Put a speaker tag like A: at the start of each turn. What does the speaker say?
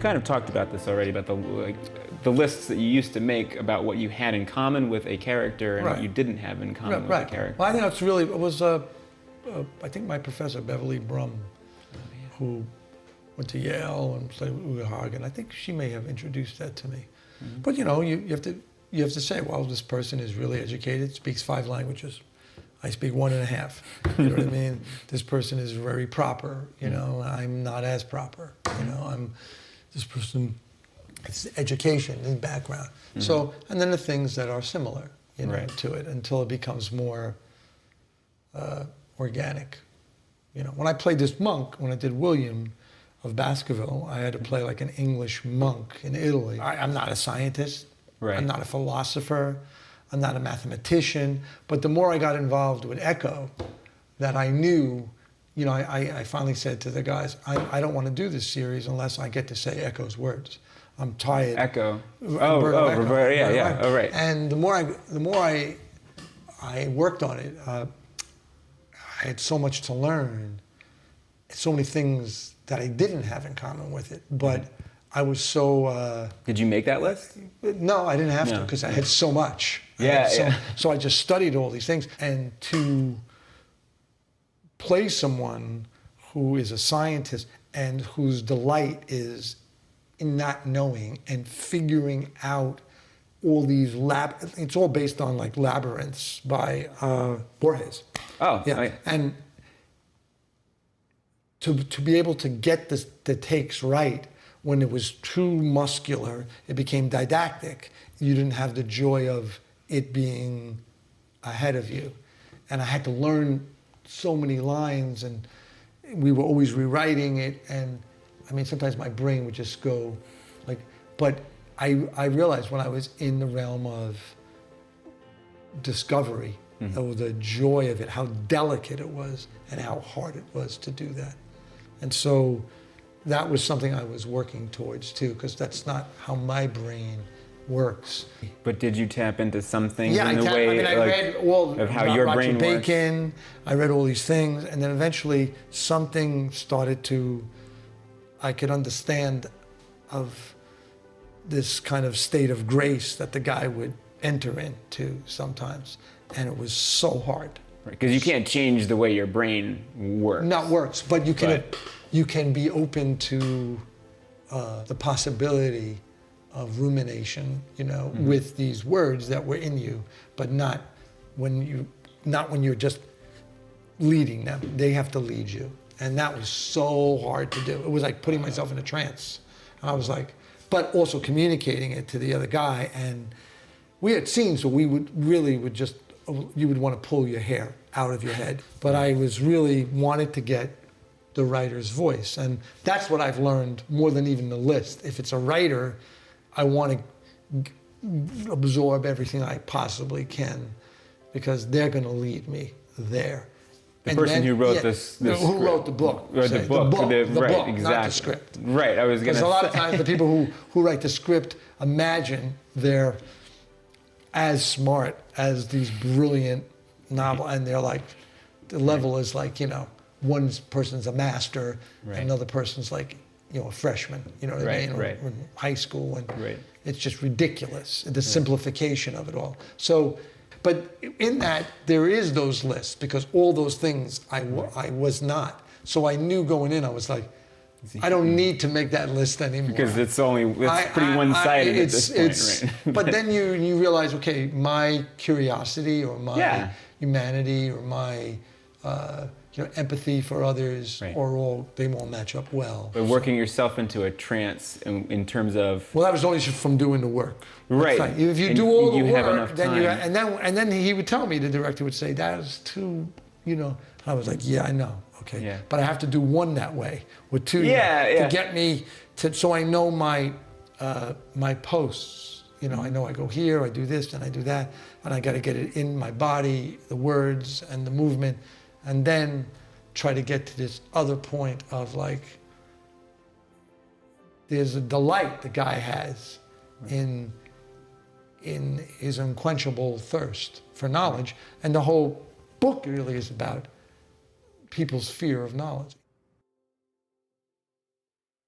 A: kind of talked about this already, about the lists that you used to make about what you had in common with a character and what you didn't have in common with a character.
B: Well, I think that's really, it was, I think my professor, Beverly Brum, who went to Yale and studied with Uwe Hagen. I think she may have introduced that to me. But you know, you have to say, well, this person is really educated, speaks 5 languages. I speak 1.5. You know what I mean? This person is very proper. You know, I'm not as proper. You know, this person, it's education and background. So, and then the things that are similar, you know, to it until it becomes more organic. You know, when I played this monk, when I did William of Baskerville, I had to play like an English monk in Italy. I'm not a scientist. I'm not a philosopher. I'm not a mathematician. But the more I got involved with Echo, that I knew, you know, I finally said to the guys, I don't want to do this series unless I get to say Echo's words. I'm tired.
A: Echo.
B: Roberto,
A: yeah. Oh, right.
B: And the more I worked on it, I had so much to learn, so many things that I didn't have in common with it. But I was so...
A: Did you make that list?
B: No, I didn't have to, because I had so much. So I just studied all these things. And to play someone who is a scientist and whose delight is in not knowing and figuring out all these it's all based on like labyrinths by Borges.
A: Oh,
B: yeah. And to be able to get the takes right, when it was too muscular, it became didactic. You didn't have the joy of it being ahead of you. And I had to learn so many lines, and we were always rewriting it. And I mean, sometimes my brain would just go like, but I realized when I was in the realm of discovery, the joy of it, how delicate it was and how hard it was to do that. And so that was something I was working towards too, because that's not how my brain works.
A: But did you tap into something
B: in
A: the way
B: I read all
A: of how your brain works?
B: Bacon, I read all these things, and then eventually something started to, I could understand of this kind of state of grace that the guy would enter into sometimes, and it was so hard.
A: Because you can't change the way your brain works.
B: Not works, but you can be open to the possibility of rumination, you know, with these words that were in you, but not when you're just leading them. They have to lead you, and that was so hard to do. It was like putting myself in a trance. And I was like, but also communicating it to the other guy. And we had scenes where you would want to pull your hair out of your head. But I was really wanted to get the writer's voice. And that's what I've learned more than even the list. If it's a writer, I want to absorb everything I possibly can, because they're going to lead me there.
A: The person who wrote this
B: who wrote the book.
A: The book, exactly.
B: Not the script.
A: Right, I was going to say.
B: Because a lot of times the people who write the script imagine they're as smart as these brilliant novels, and they're like, the level is like, you know, one person's a master, another person's like, you know, a freshman, you know what I mean, or in high school, and it's just ridiculous, the simplification of it all. So, but in that, there is those lists, because all those things I was not. So I knew going in, I was like, I don't need to make that list anymore.
A: Because it's pretty one-sided at this point, right?
B: But then you realize, okay, my curiosity or my humanity or my empathy for others, they all match up well.
A: But working yourself into a trance in terms of...
B: Well, that was only from doing the work.
A: Right.
B: If you do all the
A: have
B: work,
A: enough
B: then
A: time.
B: and then he would tell me, the director would say, that is too, you know. I was like, yeah, I know. Okay. Yeah. But I have to do one that way with two to get me to, so I know my my posts. You know, I know I go here, I do this, and I do that, and I got to get it in my body, the words and the movement, and then try to get to this other point of like, there's a delight the guy has in his unquenchable thirst for knowledge, and the whole book really is about people's fear of knowledge.